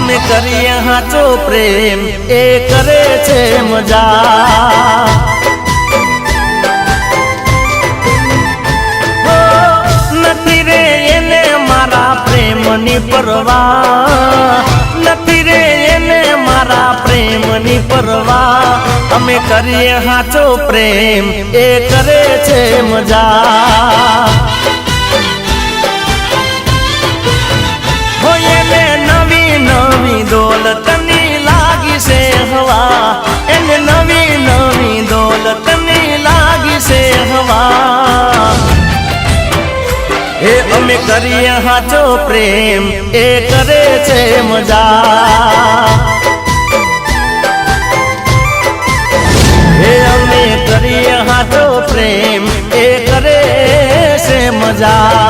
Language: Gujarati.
અમે કરીએ હાચો પ્રેમ એ કરે છે મજા નથી રે એને મારા પ્રેમની પરવા નથી રે એને મારા પ્રેમની પરવા અમે કરીએ હાચો પ્રેમ એ કરે છે મજા એને નવી નવી દોલતની લાગી છે હવા એને નવી નવી દોલતની લાગી છે હવા એ અમે કરીએ હાચો પ્રેમ એ કરે છે મજા એ અમે કરીએ હાચો પ્રેમ એ કરે છે મજા।